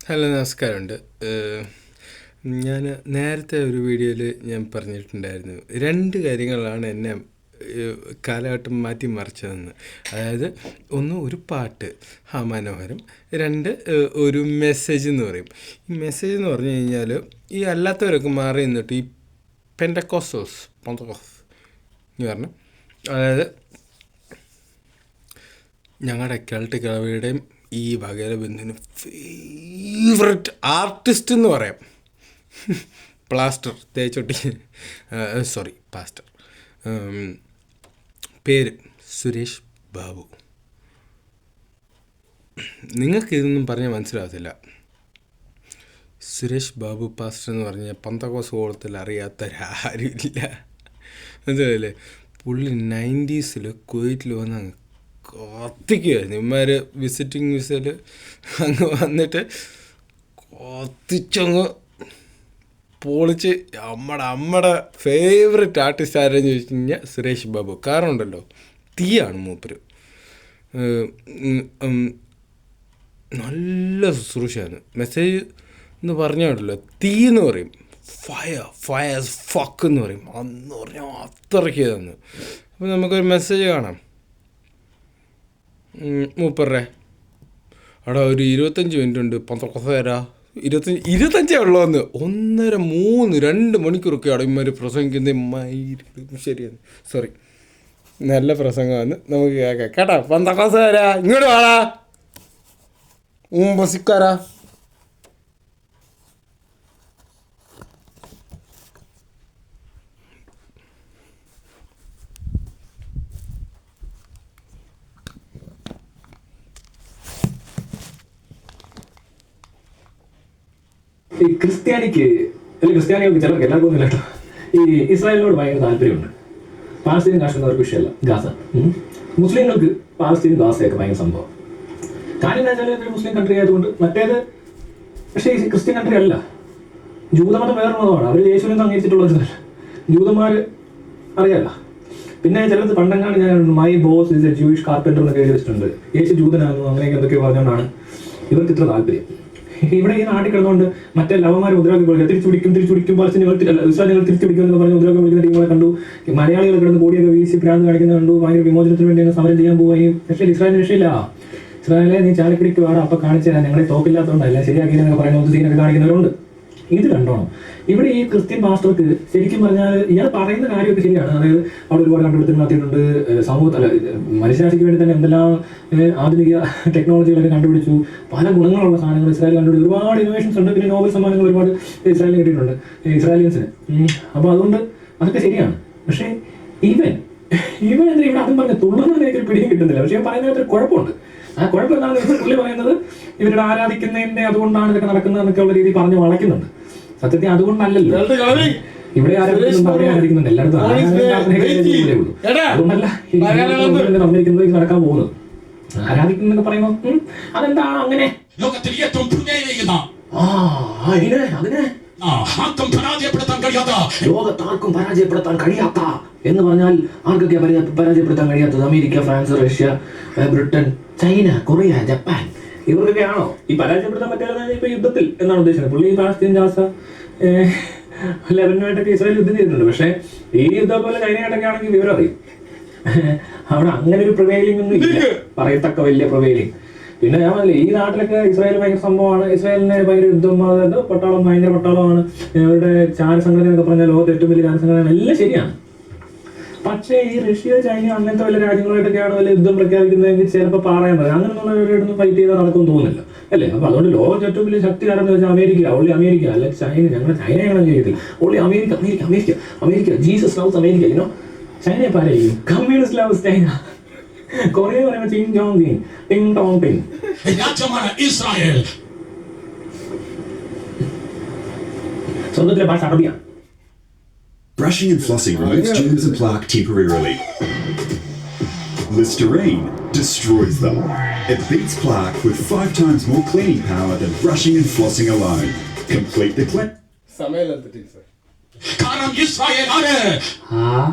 Hello, നമസ്കാരമുണ്ട്. ഞാൻ നേരത്തെ ഒരു വീഡിയോയിൽ ഞാൻ പറഞ്ഞിട്ടുണ്ടായിരുന്നു, രണ്ട് കാര്യങ്ങളാണ് എന്നെ കാലഘട്ടം മാറ്റി മറിച്ചതെന്ന്. അതായത് ഒന്ന്, ഒരു പാട്ട് മനോഹരം. രണ്ട്, ഒരു മെസ്സേജ് എന്ന് പറയും. ഈ മെസ്സേജ് എന്ന് പറഞ്ഞു കഴിഞ്ഞാൽ ഈ അല്ലാത്തവരൊക്കെ മാറി നിന്നിട്ട് ഈ പെൻഡക്കോസ്റ്റോസ് എന്ന് പറഞ്ഞു, അതായത് ഞങ്ങളുടെ കെൽട്ട് കിളവിയുടെയും ഈ വകയിലെ ബന്ധുവിന് ഫേവററ്റ് ആർട്ടിസ്റ്റ് എന്ന് പറയാം പ്ലാസ്റ്റർ തേച്ചൊട്ടി, പാസ്റ്റർ. പേര് സുരേഷ് ബാബു. നിങ്ങൾക്ക് ഇതൊന്നും പറഞ്ഞാൽ മനസ്സിലാകത്തില്ല. സുരേഷ് ബാബു പാസ്റ്റർ എന്ന് പറഞ്ഞാൽ പന്തക്കോസ് കോളത്തിൽ അറിയാത്തവരാരുമില്ല. മനസ്സിലായില്ലേ? പുള്ളി 90s കുവൈറ്റിൽ വന്ന് കത്തിക്കുമായിരുന്നു. ഇവന്മാർ വിസിറ്റിംഗ് വിസയിൽ അങ്ങ് വന്നിട്ട് കത്തിച്ചങ്ങ് പൊളിച്ച്. നമ്മുടെ ഫേവററ്റ് ആർട്ടിസ്റ്റ് ആരെന്ന് ചോദിച്ചു കഴിഞ്ഞാൽ സുരേഷ് ബാബു. കാരണം ഉണ്ടല്ലോ, തീയാണ് മൂപ്പര്. നല്ല ശുശ്രൂഷയാണ്. മെസ്സേജ് എന്ന് പറഞ്ഞാൽ തീ എന്ന് പറയും, ഫയർ ഫക്ക് എന്ന് പറയും. അന്ന് പറഞ്ഞാൽ അത്രയ്ക്ക് തന്നു. അപ്പോൾ നമുക്കൊരു മെസ്സേജ് കാണാം. മൂപ്പറേ അവിടെ ഒരു 25 മിനിറ്റ് ഉണ്ട്. 25 ഉള്ളതെന്ന് 1.5, 3, 2 മണിക്കൂറൊക്കെ അവിടെ ഇമാർ പ്രസംഗിക്കുന്നത്. ശരിയാണ്, നല്ല പ്രസംഗമാണ്. നമുക്ക് കേൾക്കാം കേട്ടോ. പന്തക്കോസുകാരാ ഇങ്ങോട്ട് വാടാ, ബസിക്കാരാ. ഈ ക്രിസ്ത്യാനികൾക്ക് ചിലർക്ക് എല്ലാവർക്കും ഒന്നും കേട്ടോ, ഈ ഇസ്രായേലിനോട് ഭയങ്കര താല്പര്യമുണ്ട്. പാലസ്തീൻ കാശ്മീർ അവർക്ക് വിഷയമല്ല, ഗാസ. മുസ്ലിങ്ങൾക്ക് പാലസ്തീൻ ഗാസയൊക്കെ ഭയങ്കര സംഭവം. കാര്യം എന്താ വെച്ചാൽ ഇതൊരു മുസ്ലിം കൺട്രി ആയതുകൊണ്ട്. മറ്റേത് പക്ഷേ ഈ ക്രിസ്ത്യൻ കൺട്രി അല്ല. ജൂതമതം വേറെ മതമാണ്. അവർ യേശുവിനെ അംഗീകരിച്ചിട്ടുള്ളതല്ല. ജൂതന്മാർ അറിയാല്ല. പിന്നെ ചിലത് പണ്ടെങ്ങാണ് ഞാൻ my boss is A Jewish carpenter എന്നൊക്കെ എഴുതി വെച്ചിട്ടുണ്ട്. യേശു ജൂതനാണെന്നോ അങ്ങനെയൊക്കെ എന്തൊക്കെയോ പറഞ്ഞുകൊണ്ടാണ് ഇവർക്ക് ഇത്ര താല്പര്യം. ഇവിടെ ഈ നാട്ടിൽ കിടന്നുകൊണ്ട് മറ്റേ ലവന്മാർ മുദ്രാക്കി വിളിക്കുക, തിരിച്ചുപിടിക്കും പലസ്തീനുകൾ ഇസ്രായേലുകൾ തിരിച്ചുപിടിക്കും എന്ന് പറഞ്ഞ് മുദ്രാക്കി വിളിക്കുന്ന ടീമുകളെ കണ്ടു. മലയാളികൾ കിടന്ന് കോടിയൊക്കെ വീശി ഭ്രാന്ത് കാണിക്കുന്നത് കണ്ടു. ഭയങ്കര വിമോചനത്തിന് വേണ്ടി സമരം ചെയ്യാൻ പോവുകയും. പക്ഷേ ഇസ്രായേലിന് രക്ഷയില്ല. ഇസ്രായേലെ നീ ചാലക്കുടിക്ക് വേണം, അപ്പം കാണിച്ചു തരാം, ഞങ്ങളെ തോക്കില്ലാത്തതുകൊണ്ടല്ല ശരിയാക്കിയെന്നൊക്കെ പറയുന്ന സീനൊക്കെ കാണിക്കുന്നവരുണ്ട്. ഇത് കണ്ടോണം. ഇവിടെ ഈ ക്രിസ്ത്യൻ പാസ്റ്റർക്ക് ശരിക്കും പറഞ്ഞാൽ ഇയാൾ പറയുന്ന കാര്യമൊക്കെ ശരിയാണ്. അതായത് അവിടെ ഒരുപാട് കണ്ടുപിടുത്തങ്ങൾ നടത്തിയിട്ടുണ്ട്. സമൂഹത്തിൽ മനുഷ്യരാശിക്ക് വേണ്ടി തന്നെ എന്തെല്ലാം ആധുനിക ടെക്നോളജികളൊക്കെ കണ്ടുപിടിച്ചു. പല ഗുണങ്ങളുള്ള സാധനങ്ങൾ ഇസ്രായേൽ കണ്ടുപിടിച്ചു. ഒരുപാട് ഇന്നോവേഷൻസ് ഉണ്ട്. പിന്നെ നോബൽ സമ്മാനങ്ങൾ ഒരുപാട് ഇസ്രായേലിന് കിട്ടിയിട്ടുണ്ട്, ഇസ്രായേലിയൻസിന്. അപ്പോൾ അതുകൊണ്ട് അതൊക്കെ ശരിയാണ്. പക്ഷേ ഇവൻ എന്താ ഇവിടെ അതും പറഞ്ഞ തുള്ളുന്ന എനിക്ക് പിടിയും കിട്ടുന്നില്ല. പക്ഷേ ഞാൻ പറയുന്നതിന് ഒരു കുഴപ്പമുണ്ട്. ആ കുഴപ്പം എന്താണെന്ന് പുള്ളി പറയുന്നത് ഇവരുടെ ആരാധിക്കുന്നതിൻ്റെ അതുകൊണ്ടാണ് ഇതൊക്കെ നടക്കുന്നതെന്നൊക്കെ ഉള്ള രീതിയിൽ പറഞ്ഞ് വളയ്ക്കുന്നുണ്ട്. സത്യത്തിൽ അതുകൊണ്ടല്ലല്ലോ. ഇവിടെ ആരാധിക്കുന്നുണ്ട്, അവിടെ ആരാധിക്കുന്നുണ്ട്. എല്ലായിടത്തും അതുകൊണ്ടല്ല പറഞ്ഞിരിക്കുന്നത് ഇത് നടക്കാൻ പോകുന്നത്. ആരാധിക്കുന്നൊക്കെ പറയുമ്പോൾ അതെന്താണ് അങ്ങനെ ലോകത്താർക്കും പരാജയപ്പെടുത്താൻ കഴിയാത്ത എന്ന് പറഞ്ഞാൽ ആർക്കൊക്കെ പരാജയപ്പെടുത്താൻ കഴിയാത്തത്? America, France, Russia, Britain, China, Korea, Japan, ഇവർക്കൊക്കെയാണോ ഈ പരാജയപ്പെടുത്താൻ പറ്റാതെ ഇപ്പൊ യുദ്ധത്തിൽ എന്നാണ് ഉദ്ദേശിക്കുന്നത്. പുള്ളി പാലസ്തീൻ, ഗാസ, ലെബനുമായിട്ടൊക്കെ ഇസ്രായേൽ യുദ്ധം ചെയ്തിട്ടുണ്ട്. പക്ഷേ ഈ യുദ്ധം പോലെ ചൈനയായിട്ടൊക്കെ ആണെങ്കിൽ വിവരം അറിയും. അവിടെ അങ്ങനെ ഒരു പ്രിവെയിലിംഗ് ഒന്നും ഇല്ല, പറയത്തക്ക വലിയ പ്രിവെയിലിംഗ്. പിന്നെ ഞാൻ പറഞ്ഞില്ലേ, ഈ നാട്ടിലൊക്കെ ഇസ്രായേൽ ഭയങ്കര സംഭവമാണ്. ഇസ്രായേലിനെ ഭയങ്കര യുദ്ധം, അതായത് പട്ടാളം ഭയങ്കര പട്ടാളമാണ്. അവരുടെ ചാരസംഘടന എന്നൊക്കെ പറഞ്ഞാൽ ലോകത്തെ ഏറ്റവും വലിയ ചാരസംഘടന, എല്ലാം ശരിയാണ്. പക്ഷേ ഈ റഷ്യ, ചൈന അങ്ങനത്തെ വല്ല രാജ്യങ്ങളായിട്ടൊക്കെയാണ് വല്ല യുദ്ധം പ്രഖ്യാപിക്കുന്നതെങ്കിൽ ചിലപ്പോൾ പറയാൻ പറയാം. അങ്ങനെയൊന്നും ഫൈറ്റ് ചെയ്താൽ നടക്കുമെന്ന് തോന്നുന്നില്ല, അല്ലേ? അപ്പോൾ അതുകൊണ്ട് ലോകത്തെ ഏറ്റവും വലിയ ശക്തി ആരെന്ന് വെച്ചാൽ അമേരിക്ക, അമേരിക്ക അല്ല ചൈന. ചൈനയാണെന്ന് ചെയ്യത്തില്ല, America. Jesus loves America, you know. ചൈനയെ പറയും കമ്മ്യൂണിസ്റ്റ് ലവ്സ് ചൈന. കൊറിയ പറയുമ്പോൾ ചിങ് ജോങ് ദിൻ, ടിങ് ടോങ് ടിങ്. സ്വന്തത്തിലെ ഭാഷ അറബിയാണ്. Brushing and flossing removes germs and plaque temporarily. Listerine destroys them. It beats plaque with 5 times more cleaning power than brushing and flossing alone. Complete the clean.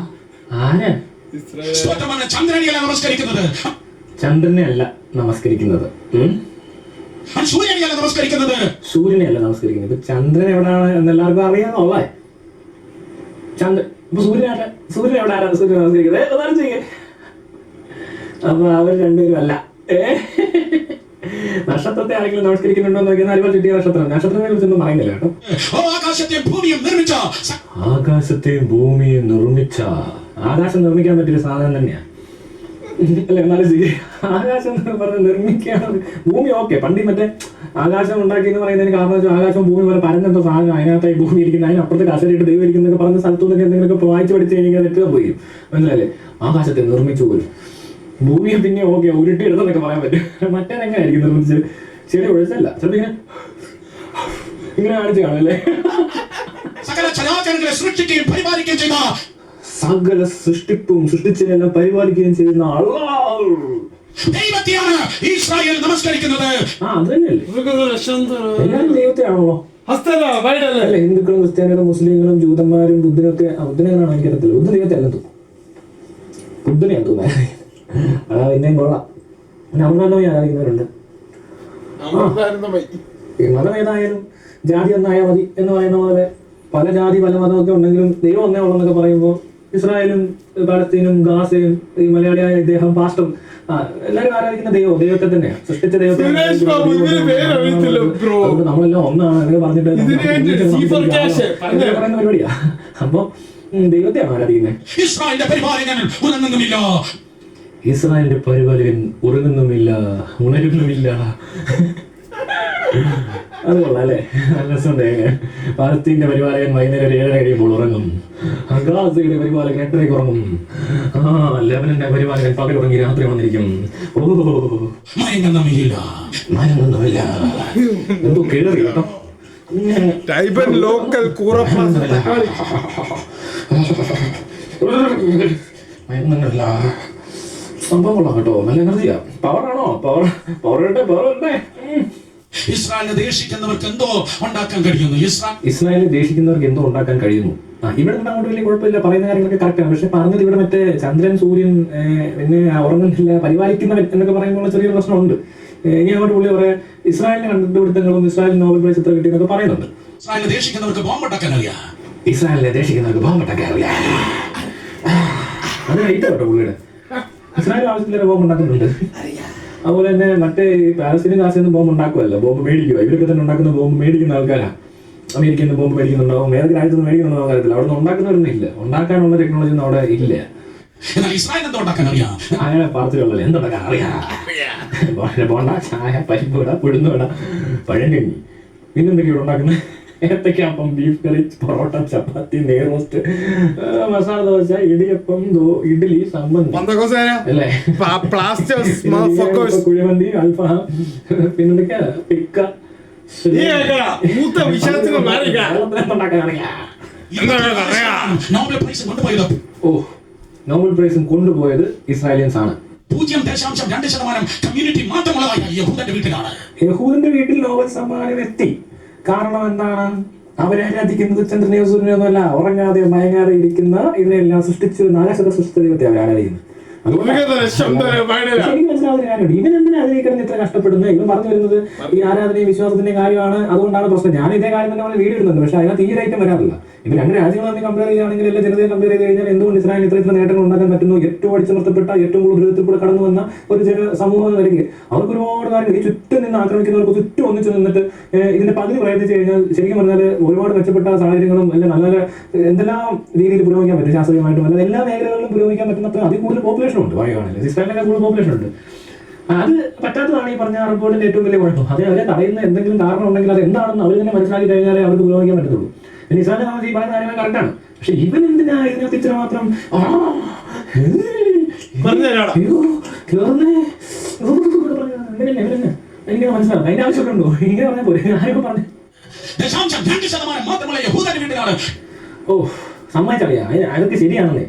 ചന്ദ്രനെ അല്ല നമസ്കരിക്കുന്നത്. സൂര്യനെയല്ല നമസ്കരിക്കുന്നത്. സൂര്യനെയല്ല നമസ്കരിക്കുന്നത്. ഇപ്പൊ ചന്ദ്രൻ എവിടെയാണ് എന്ന് എല്ലാവർക്കും അറിയാന്നുള്ളേ. ഇപ്പൊ സൂര്യൻ എവിടെ ആരാണ് സൂര്യൻ നമസ്കരിക്കുന്നത്? അതാണ് ചെയ്യേ. അപ്പൊ അവർ രണ്ടുപേരും അല്ല. നക്ഷത്രത്തെ ആരെങ്കിലും നമസ്കരിക്കുന്നുണ്ടോ എന്ന് നോക്കിയാൽ അരിവാൾ ചുറ്റിയ നക്ഷത്രത്തെ കുറിച്ചൊന്നും പറയുന്നില്ല കേട്ടോ. ആകാശത്തെയും ഭൂമിയും നിർമ്മിച്ച ആകാശം നിർമ്മിക്കാൻ പറ്റിയൊരു സാധനം തന്നെയാണ് അല്ലെ? എന്നാലും ആകാശം പറഞ്ഞ് നിർമ്മിക്കാൻ ഭൂമി ഓക്കെ. പണ്ടി മറ്റേ ആകാശം ഉണ്ടാക്കി എന്ന് പറയുന്നതിന് കാരണം വെച്ചാൽ ആകാശം ഭൂമി പോലെ പരന്നെന്തോ സാധനം അതിനകത്തായി ഭൂമി ഇരിക്കുന്നത്, അതിനപ്പുറത്ത് കസരിട്ട് ദൈവം ഇരിക്കുന്നൊക്കെ പറഞ്ഞ സ്ഥലത്തു നിന്നൊക്കെ എന്തെങ്കിലുമൊക്കെ വായിച്ച് പഠിച്ച് കഴിഞ്ഞാൽ തെറ്റാൻ പോയി. മനസ്സിലല്ലേ? ആകാശത്തെ നിർമ്മിച്ചു പോലും. ഭൂമിയെ പിന്നെ ഓക്കെ ഉരുട്ടി എടുത്തെന്നൊക്കെ പറയാൻ പറ്റും. മറ്റേതെങ്ങനെയായിരിക്കും നിർമ്മിച്ചത്? ചെടി ഒഴിച്ചല്ല, ചിലപ്പോൾ ഇങ്ങനെ കാണിച്ചു കാണുമല്ലേ? സകല ചരാചരങ്ങളെ സൃഷ്ടിക്കുകയും പരിപാലിക്കുകയും ചെയ്ത സകല സൃഷ്ടിച്ചതിനെല്ലാം പരിപാലിക്കുകയും ചെയ്യുന്ന ദൈവത്തെയാണ് ഇസ്രായേൽ നമസ്കരിക്കുന്നത്. അത് തന്നെയല്ലേ? എല്ലാവരും ദൈവത്തെയാണല്ലോ. അല്ല, ഹിന്ദുക്കളും ക്രിസ്ത്യാനികളും മുസ്ലിങ്ങളും ജൂതന്മാരും ബുദ്ധനൊക്കെ. ബുദ്ധനെങ്ങനെയാണോ എനിക്കറിയത്തില്ല. ബുദ്ധ ദൈവത്തെ അല്ലെന്ന് തോന്നുന്നു. ബുദ്ധനെയാന്ന് തോന്നുന്നത്. അതാ പിന്നെയും കൊള്ളാം. അമൃതാനന്ദമയി ആരാധിക്കുന്നവരുണ്ട്. മതം ഏതായാലും ജാതി ഒന്നായാൽ മതി എന്ന് പറയുന്ന പോലെ പല ജാതി പല മതമൊക്കെ ഉണ്ടെങ്കിലും ദൈവം ഒന്നേ ഉള്ളെന്നൊക്കെ പറയുമ്പോൾ ഇസ്രായേലും പാലസ്തീനും ഗാസയും ഈ മലയാളിയായ ഇദ്ദേഹം പാസ്റ്റർ എല്ലാവരും ആരാധിക്കുന്ന ദൈവത്തെ തന്നെയാണ്. സൃഷ്ടിച്ച ദൈവത്തെ നമ്മളെല്ലാം ഒന്നാണ് എന്നൊക്കെ പറഞ്ഞിട്ട് പറയുന്ന പരിപാടിയാ. അപ്പൊ ദൈവത്തെയാണ് ആരാധിക്കുന്നത്. ഇസ്രായേലിന്റെ പരിപാലകൻ ഉറങ്ങുന്നുമില്ല, ഉണരുന്നുമില്ല. അത് കൊള്ളാം അല്ലേ? നല്ല രസമുണ്ട്. പാലസ്തീന്റെ പരിപാലകൻ വൈകുന്നേരം 7:30 കഴിയുമ്പോൾ ഉറങ്ങും. ഗാസയുടെ പരിപാലകൻ 8:30 ഉറങ്ങും. ലെബനന്റെ പരിപാലകൻ പകൽ ഉറങ്ങി രാത്രി വന്നിരിക്കും. മയങ്ങുന്നുമില്ല. എന്തോ കേറി കേട്ടോ. മയങ്ങുന്നില്ല. സംഭവം കൊള്ളാം കേട്ടോ. നല്ല എനർജിയാ. പവറാണോ? പവർ ഇട്ടെ. ഇസ്രായേലിനെ ദേഷിക്കുന്നവർക്ക് എന്തോ ഉണ്ടാക്കാൻ കഴിയുന്നു. ഇസ്രായേലിനെ ദേഷിക്കുന്നവർക്ക് എന്തോ ഉണ്ടാക്കാൻ കഴിയുന്നു. ഇവിടെ അങ്ങോട്ട് വലിയ കുഴപ്പമില്ല, പറയുന്ന കാര്യങ്ങളൊക്കെ കറക്റ്റാണ്. പക്ഷെ പറഞ്ഞത് ഇവിടെ മറ്റേ ചന്ദ്രൻ സൂര്യൻ പിന്നെ ഉറങ്ങുന്നില്ല പരിപാലിക്കുന്നവൻ എന്നൊക്കെ പറയുമ്പോൾ ചെറിയൊരു പ്രശ്നമുണ്ട്. ഇനി അങ്ങോട്ട് പുള്ളി പറയാം ഇസ്രായേലിന്റെ കണ്ടുപിടുത്തങ്ങളും ഇസ്രായേൽ നോബൽ പ്രൈസ് എത്ര കിട്ടിയെന്നൊക്കെ പറയുന്നുണ്ട്. ഇസ്രായേലിനെ ദേഷിക്കുന്നവർക്ക് ബോംബുണ്ടാക്കാൻ അറിയാം. അത് റൈറ്റ് കേട്ടോ പുള്ളിയുടെ. ഇസ്രായേൽ ആവശ്യത്തിലേറെ ബോംബ് ഉണ്ടാക്കുന്നുണ്ട്. അതുപോലെ തന്നെ മറ്റേ പാലസ്തീനും ഗാസയൊന്നും ബോംബ് ഉണ്ടാക്കുമല്ലോ, ബോംബ് മേടിക്കുക. ഇവരൊക്കെ തന്നെ ഉണ്ടാക്കുന്ന ബോംബ് മേടിക്കുന്ന ആൾക്കാരാണ്. അമേരിക്കയിൽ നിന്ന് ബോംബ് മേടിക്കുന്നുണ്ടാവും, ഏതൊക്കെ രാജ്യത്ത് നിന്ന് മേടിക്കുന്നുണ്ടോ കാര്യത്തില്ല. അവിടെ നിന്ന് ഉണ്ടാക്കുന്നവരൊന്നും ഇല്ല. ഉണ്ടാക്കാനുള്ള ടെക്നോളജി ഒന്നും അവിടെ ഇല്ല. അങ്ങനെ പാർട്ടികളല്ലേ എന്തുണ്ടാക്കാൻ അറിയാം. ബോണ്ട, ചായ, പരിപ്പുവട, ഉഴുന്നുവട, പഴങ്കഞ്ഞി, പിന്നെന്തൊക്കെയാണ് ഉണ്ടാക്കുന്നത്? ഏത്തയ്ക്കാപ്പം, ബീഫ് കറി, പൊറോട്ട, ചപ്പാത്തി, നെയ്റോസ്റ്റ്, മസാല ദോശ, ഇടിയപ്പം, ഇഡ്ഡലി, സമ്മന്തി അല്ലേ, കുഴിമന്തി, അൽഫാം, പിന്നെന്തൊക്കെയാ പിക്ക. നോബൽ പ്രൈസും കൊണ്ടുപോയത് ഇസ്രായേലിയൻസ് ആണ്. 0.2% കമ്മ്യൂണിറ്റി മാത്രമുള്ളതായ യഹൂദന്റെ വീട്ടിലാണ്. യഹൂദന്റെ വീട്ടിൽ നോബൽ സമ്മാനം എത്തി. കാരണം എന്താണ്? അവരാരാധിക്കുന്നത് ചന്ദ്രനെയോ സൂര്യനെയോ ഒന്നുമല്ല, ഉറങ്ങാതെ മയങ്ങാതെ ഇരിക്കുന്ന ഇതിനെല്ലാം സൃഷ്ടിച്ച് നാഗശത സൃഷ്ടിച്ച ദൈവത്തെ അവരാരാധിക്കുന്നത്. എനിക്ക് മനസ്സിലാവുന്ന കാര്യമുണ്ട്. ഇവൻ എന്തിനാ അതിലേക്ക് കിടന്ന് ഇത്ര കഷ്ടപ്പെടുന്നത്? ഇവൻ പറഞ്ഞു വരുന്നത് ഈ ആരാധനയും വിശ്വാസത്തിന്റെ കാര്യമാണ്, അതുകൊണ്ടാണ് പ്രശ്നം. ഞാൻ ഇതേ കാര്യം തന്നെ വീഡിയോ ഇടുന്നുണ്ട്, പക്ഷെ അതിനകത്ത് ഈ ഐറ്റം വരാറില്ല. ഇപ്പൊ രണ്ട് രാജ്യങ്ങൾ തമ്മിൽ കമ്പയർ ചെയ്യുകയാണെങ്കിൽ എല്ലാ ജനതയെ കമ്പയർ ചെയ്ത് കഴിഞ്ഞാൽ എന്തുകൊണ്ട് ഇസ്രായേൽ ഇത്ര നേട്ടങ്ങൾ ഉണ്ടാക്കാൻ പറ്റുന്നു? ഏറ്റവും അടിച്ചമർത്തപ്പെട്ട ഏറ്റവും കൂടുതൽ ദുരിതത്തിൽ കൂടെ കടന്നു വന്ന ഒരു സമൂഹം എന്ന നിലയ്ക്ക് അവർക്ക് ഒരുപാട് കാര്യങ്ങൾ ഈ ചുറ്റും നിന്ന് ആക്രമിക്കുന്നവർക്ക് ചുറ്റും ഒന്നിച്ച് നിന്നിട്ട് ഇതിന്റെ പകുതി പ്രയത്നിച്ച് കഴിഞ്ഞാൽ ശരിക്കും പറഞ്ഞാൽ ഒരുപാട് മെച്ചപ്പെട്ട സാഹചര്യങ്ങളും നല്ല നല്ല എന്തെല്ലാം രീതിയിൽ പുരോഗമിക്കാൻ പറ്റും, ശാസ്ത്രീയമായിട്ടും അല്ലാതെ എല്ലാ മേഖലകളിലും പുരോഗമിക്കാൻ പറ്റുന്ന അതിൽ കൂടുതൽ പോപ്പുലേഷൻ ഉണ്ട്. പറയുകയാണെങ്കിൽ ഇസ്രായേലിനൊക്കെ കൂടുതൽ പോപ്പുലേഷൻ ഉണ്ട്. അത് പറ്റാത്തതാണ് ഈ പറഞ്ഞ റിപ്പോർട്ടിന്റെ ഏറ്റവും വലിയ കുഴപ്പം. അവരെ തടയുന്ന എന്തെങ്കിലും കാരണം ഉണ്ടെങ്കിൽ അത് എന്താണെന്ന് അവർ തന്നെ മനസ്സിലാക്കി കഴിഞ്ഞാലേ അവർക്ക് പുരോഗമിക്കാൻ പറ്റത്തുള്ളൂ. പിന്നെ ഇസ്രായേലിനെ സംബന്ധിച്ച് ഈ പറയുന്ന കാര്യങ്ങൾ കറക്റ്റാണ്. പക്ഷെ ഇവൻ എന്തിനാ ഇതിനകത്ത് ഇത്ര മാത്രം എനിക്ക് മനസ്സിലാവും. അതിന്റെ ആവശ്യമൊക്കെ ഉണ്ടോ? ഇങ്ങനെ പറഞ്ഞാൽ പോലെ ആരൊക്കെ പറഞ്ഞു. 0.2% മാത്രമുള്ള യഹൂദന്റെ വീട്ടിലാണ്. സമ്മതിച്ചറിയാം, അതൊക്കെ ശരിയാണെന്നേ.